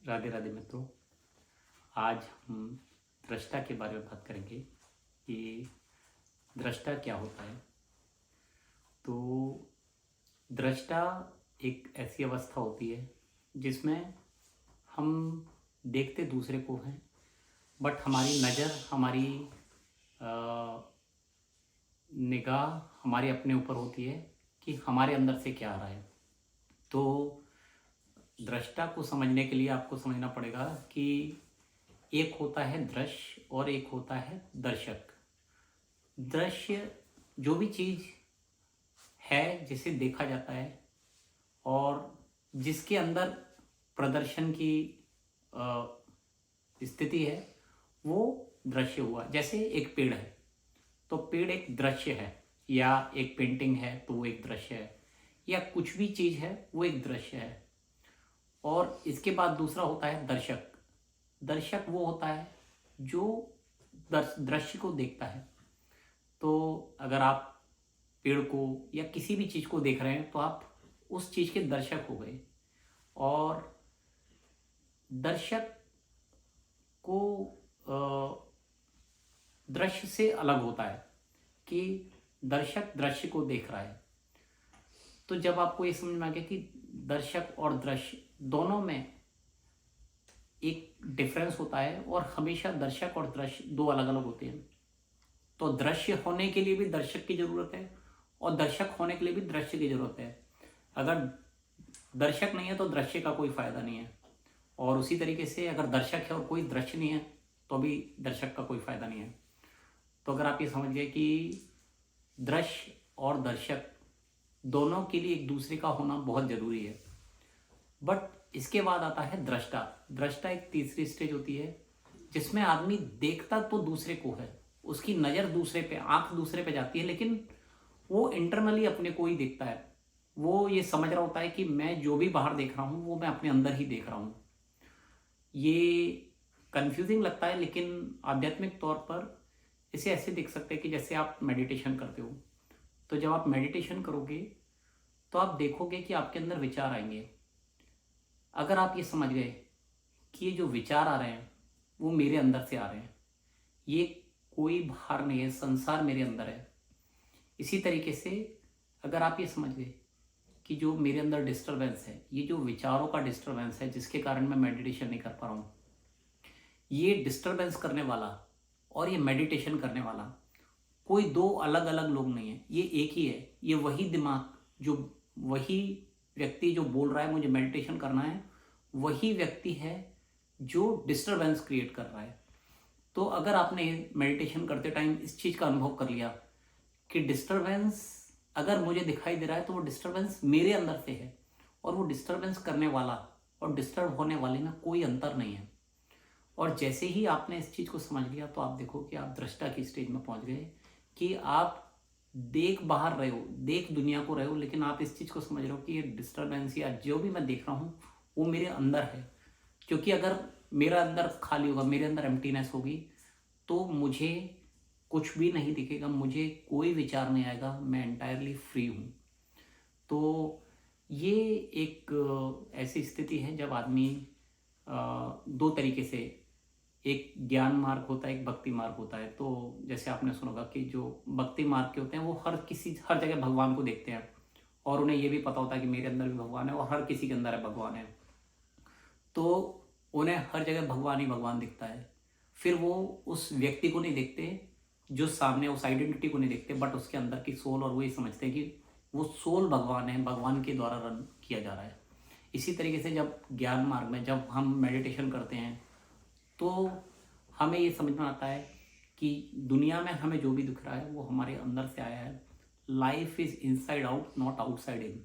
राधे राधे मित्रों। आज हम दृष्टा के बारे में बात करेंगे कि दृष्टा क्या होता है। तो दृष्टा एक ऐसी अवस्था होती है जिसमें हम देखते दूसरे को हैं, बट हमारी नज़र, हमारी निगाह हमारे अपने ऊपर होती है कि हमारे अंदर से क्या आ रहा है। तो दृष्टा को समझने के लिए आपको समझना पड़ेगा कि एक होता है दृश्य और एक होता है दर्शक। दृश्य जो भी चीज़ है जिसे देखा जाता है और जिसके अंदर प्रदर्शन की स्थिति है, वो दृश्य हुआ। जैसे एक पेड़ है तो पेड़ एक दृश्य है, या एक पेंटिंग है तो वो एक दृश्य है, या कुछ भी चीज़ है वो एक दृश्य है। और इसके बाद दूसरा होता है दर्शक। दर्शक वो होता है जो दृश्य को देखता है। तो अगर आप पेड़ को या किसी भी चीज़ को देख रहे हैं तो आप उस चीज़ के दर्शक हो गए। और दर्शक को दृश्य से अलग होता है कि दर्शक दृश्य को देख रहा है। तो जब आपको ये समझ में आ गया कि दर्शक और दृश्य दोनों में एक डिफरेंस होता है और हमेशा दर्शक और दृश्य दो अलग अलग होते हैं, तो दृश्य होने के लिए भी दर्शक की ज़रूरत है और दर्शक होने के लिए भी दृश्य की ज़रूरत है। अगर दर्शक नहीं है तो दृश्य का कोई फ़ायदा नहीं है, और उसी तरीके से अगर दर्शक है और कोई दृश्य नहीं है तो भी दर्शक का कोई फ़ायदा नहीं है। तो अगर आप ये समझ गए कि दृश्य और दर्शक दोनों के लिए एक दूसरे का होना बहुत ज़रूरी है। बट इसके बाद आता है दृष्टा। दृष्टा एक तीसरी स्टेज होती है जिसमें आदमी देखता तो दूसरे को है, उसकी नज़र दूसरे पे, आंख दूसरे पे जाती है, लेकिन वो इंटरनली अपने को ही देखता है। वो ये समझ रहा होता है कि मैं जो भी बाहर देख रहा हूँ वो मैं अपने अंदर ही देख रहा हूँ। ये कंफ्यूजिंग लगता है, लेकिन आध्यात्मिक तौर पर इसे ऐसे देख सकते हैं कि जैसे आप मेडिटेशन करते हो। तो जब आप मेडिटेशन करोगे तो आप देखोगे कि आपके अंदर विचार आएंगे। अगर आप ये समझ गए कि ये जो विचार आ रहे हैं वो मेरे अंदर से आ रहे हैं, ये कोई बाहर नहीं है, संसार मेरे अंदर है। इसी तरीके से अगर आप ये समझ गए कि जो मेरे अंदर डिस्टरबेंस है, ये जो विचारों का डिस्टरबेंस है जिसके कारण मैं मेडिटेशन नहीं कर पा रहा हूँ, ये डिस्टरबेंस करने वाला और ये मेडिटेशन करने वाला कोई दो अलग अलग लोग नहीं है, ये एक ही है। ये वही दिमाग, जो वही व्यक्ति जो बोल रहा है मुझे मेडिटेशन करना है, वही व्यक्ति है जो डिस्टरबेंस क्रिएट कर रहा है। तो अगर आपने मेडिटेशन करते टाइम इस चीज़ का अनुभव कर लिया कि डिस्टरबेंस अगर मुझे दिखाई दे रहा है तो वो डिस्टरबेंस मेरे अंदर से है, और वो डिस्टरबेंस करने वाला और डिस्टर्ब होने वाले में कोई अंतर नहीं है। और जैसे ही आपने इस चीज़ को समझ लिया तो आप देखो कि आप दृष्टा की स्टेज में पहुंच गए कि आप देख बाहर रहे हो, देख दुनिया को रहे हो, लेकिन आप इस चीज़ को समझ रहे हो कि ये डिस्टरबेंस या जो भी मैं देख रहा हूँ वो मेरे अंदर है। क्योंकि अगर मेरा अंदर खाली होगा, मेरे अंदर एम्प्टीनेस होगी, तो मुझे कुछ भी नहीं दिखेगा, मुझे कोई विचार नहीं आएगा, मैं एंटायरली फ्री हूँ। तो ये एक ऐसी स्थिति है जब आदमी दो तरीके से, एक ज्ञान मार्ग होता है, एक भक्ति मार्ग होता है। तो जैसे आपने सुना होगा कि जो भक्ति मार्ग के होते हैं वो हर जगह भगवान को देखते हैं, और उन्हें ये भी पता होता है कि मेरे अंदर भी भगवान है और हर किसी के अंदर है भगवान है। तो उन्हें हर जगह भगवान ही भगवान दिखता है। फिर वो उस व्यक्ति को नहीं देखते जो सामने, उस आइडेंटिटी को नहीं देखते, बट उसके अंदर की सोल, और वो ये समझते हैं कि वो सोल भगवान है, भगवान के द्वारा रन किया जा रहा है। इसी तरीके से जब ज्ञान मार्ग में जब हम मेडिटेशन करते हैं तो हमें ये समझ में आता है कि दुनिया में हमें जो भी दिख रहा है वो हमारे अंदर से आया है। Life is inside out, not outside in.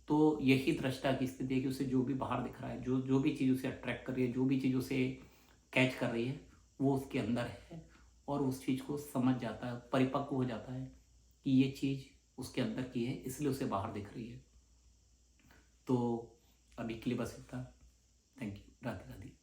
तो यही दृष्टा की स्थिति है कि उसे जो भी बाहर दिख रहा है, जो भी चीज़ उसे अट्रैक्ट कर रही है, जो भी चीज़ उसे कैच कर रही है, वो उसके अंदर है, और उस चीज़ को समझ जाता है, परिपक्व हो जाता है कि ये चीज़ उसके अंदर की है, इसलिए उसे बाहर दिख रही है। तो अभी के लिए बस इतना। Thank you. राधे राधे।